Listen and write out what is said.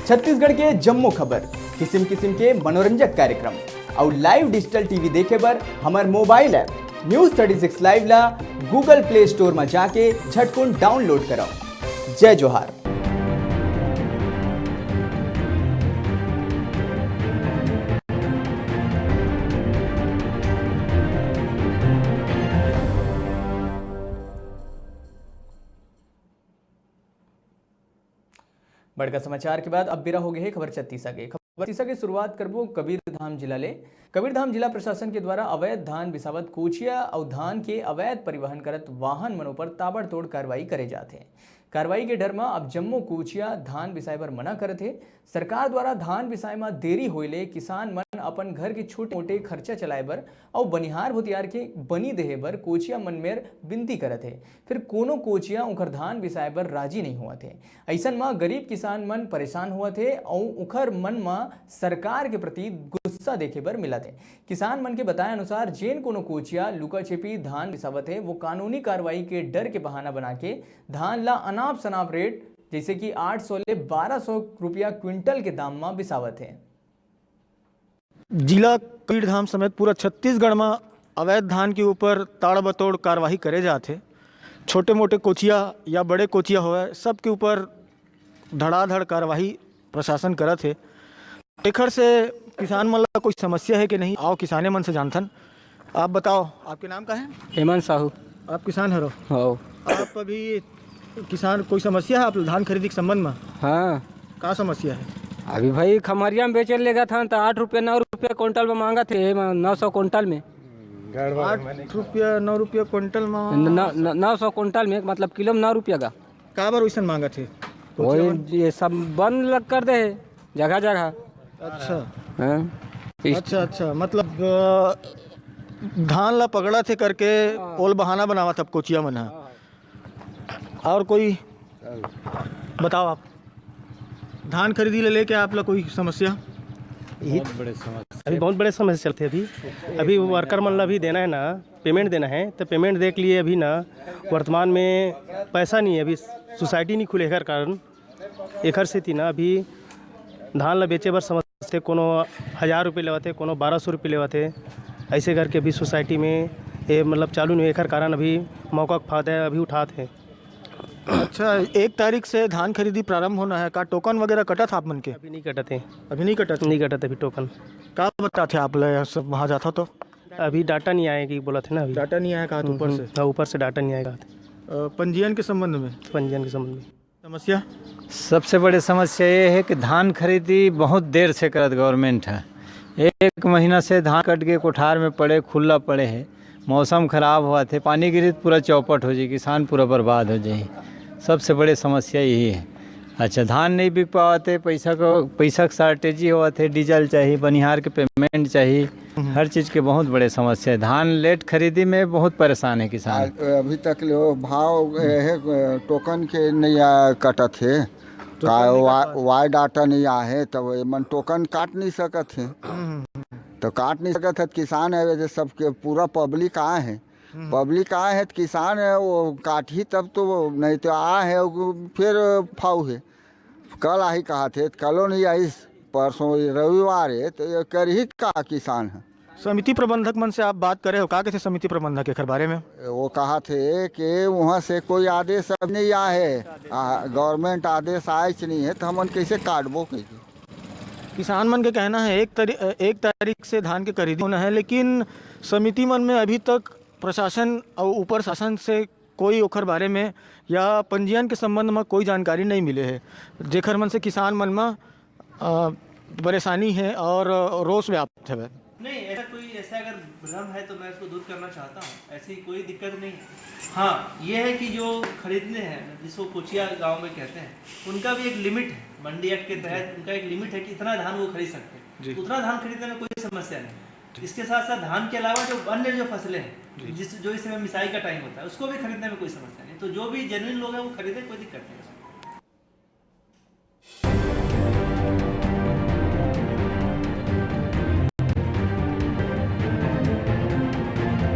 छत्तीसगढ़ के जम्मो खबर, किस्म किस्म के मनोरंजक कार्यक्रम और लाइव डिजिटल टीवी देखे बर हमार मोबाइल ऐप न्यूज 36 लाइव ला गूगल प्ले स्टोर में जाके झटकुन डाउनलोड करो। जय जोहार। बड़का समाचार के बाद अब बेरा हो गए है खबर छत्तीसगढ़ की शुरुआत करबो कबीरधाम जिला ले। कबीरधाम जिला प्रशासन के द्वारा अवैध धान बिसावत कोचिया और धान के अवैध परिवहन करत वाहन मनों पर ताबड़तोड़ कार्रवाई करे जाते हैं। कार्रवाई के डर में अब जम्मू कोचिया धान बिसाए बर मना करत है। सरकार द्वारा धान बिसाए में देरी होइले किसान मन अपन घर के छोटे मोटे खर्चा चलाए बर और बनिहार भुतियार के बनी देहे बर कोचिया मन में विनती करत है। फिर कोनो कोचिया उखर धान बिसाए बर राजी नहीं हुआ थे। ऐसन में गरीब किसान मन परेशान हुआ थे और उखर मन में सरकार के प्रति गुस्सा देखे बर मिला थे। किसान मन के बताए अनुसार जेन कोनो कोचिया लुका छिपी धान बिसावत है वो कानूनी कार्रवाई के डर के बहाना बना के धान ला अनाप शनाप रेट जैसे कि 800 ले 1200 रुपया क्विंटल के दाम में बिसावत है। जिला कबीरधाम समेत पूरा छत्तीसगढ़ में अवैध धान के ऊपर ताड़बतोड़ कार्रवाई करे जाते। छोटे मोटे कोचिया या बड़े कोचिया होवे सब के ऊपर धड़ाधड़ कार्रवाई प्रशासन करत है। एखर से किसान मन ला कोई समस्या है कि नहीं, आओ किसाने मन से जानथन। आप बताओ, आपके नाम का है? हेमंत साहू। आप किसान हो? हो। आप अभी किसान, कोई समस्या है आप धान खरीदी के संबंध में? हाँ, का समस्या है? अभी भाई खमरिया में बेचे लेगा था तो 8 रुपया 9 रुपया क्विंटल में मांगा थे। 900 क्विंटल में 8 रुपया 9 रुपया क्विंटल में 900 क्विंटल में मतलब किलो में 9 रुपया का का बार वैसा मांगा थे? वही ये सब बंद लग कर दे जगह जगह। अच्छा हाँ। अच्छा मतलब धान ला पकड़ा थे करके ओल बहाना बनावा था कोचिया मन है। और कोई बताओ, आप धान खरीदी ले लेके आप लोग कोई समस्या? अभी बहुत बड़े समस्या चलते अभी वर्कर मन ला भी देना है ना, पेमेंट देना है तो पेमेंट देख लिए अभी ना वर्तमान में पैसा नहीं है। अभी सोसाइटी नहीं खुले कारण एकर से थी ना अभी धान ला बेचे बर समझते कोनो 1000 रुपये लेवाते, कोनो 1200 रुपये लेवाते। ऐसे करके अभी सोसाइटी में ये मतलब चालू नहीं एकर कारण अभी मौका का फायदा अभी उठाते हैं। अच्छा, 1 तारीख से धान खरीदी प्रारंभ होना है। का टोकन वगैरह कटा था आप मन के? अभी नहीं कटते। अभी नहीं कटा अभी टोकन का बता थे आप लोग सब वहाँ जाता तो? अभी डाटा नहीं आएगी बोला थे ना। अभी डाटा नहीं आया, कहा ऊपर से? हाँ, ऊपर से डाटा नहीं आएगा। पंजीयन के संबंध में? पंजीयन के संबंध में समस्या सबसे बड़ी समस्या ये है कि धान खरीदी बहुत देर से करत गवर्नमेंट है। 1 महीना से धान कट के कोठार में पड़े, खुला पड़े है। मौसम खराब हुआ थे, पानी गिरी तो पूरा चौपट हो जाए, किसान पूरा बर्बाद हो जाए। सबसे बड़ी समस्या यही है। अच्छा, धान नहीं बिक पाते, पैसा का शॉर्टेज ही हुआ थे, डीजल चाहिए, बनिहार के पेमेंट चाहिए, हर चीज़ के बहुत बड़े समस्या है। धान लेट खरीदी में बहुत परेशान है किसान। अभी तक भाव है टोकन के नहीं कटा थे, वाई डाटा नहीं आए है तब मन टोकन काट नहीं सकत है। तो काट नहीं सकत है किसान है, सबके पूरा पब्लिक आए हैं। पब्लिक आए है तो किसान है वो काट ही तब तो, नहीं तो आए है फिर फाऊ है। कल आई कहा थे, कलो नहीं आई, परसों रविवार है तो ये कर ही का किसान है। समिति प्रबंधक मन से आप बात करे हो? का कहते समिति प्रबंधक के बारे में? वो कहा थे कि वहाँ से कोई आदेश अब नहीं आया है, गवर्नमेंट आदेश आए नहीं है तो हम कैसे काटबो कैसे? किसान मन के कहना है 1 तारीख से धान के खरीदी होना है, लेकिन समिति मन में अभी तक प्रशासन और ऊपर शासन से कोई ओखर बारे में या पंजीयन के संबंध में कोई जानकारी नहीं मिले है, जेखर मन से किसान मन में परेशानी है और रोष व्याप्त है। नहीं, ऐसा अगर भ्रम है तो मैं इसको दूर करना चाहता हूँ। ऐसी कोई दिक्कत नहीं है। हाँ, ये है कि जो खरीदने हैं जिसको कोचिया गांव में कहते हैं, उनका भी एक लिमिट है। मंडी एक्ट के तहत उनका एक लिमिट है कि इतना धान वो खरीद सकते हैं। उतना धान खरीदने में कोई समस्या नहीं। इसके साथ साथ धान के अलावा जो अन्य जो फसलें हैं जो इस समय मिसाई का टाइम होता है उसको भी खरीदने में कोई समस्या नहीं। तो जो भी जेन्युइन लोग हैं वो खरीदे, कोई दिक्कत नहीं है।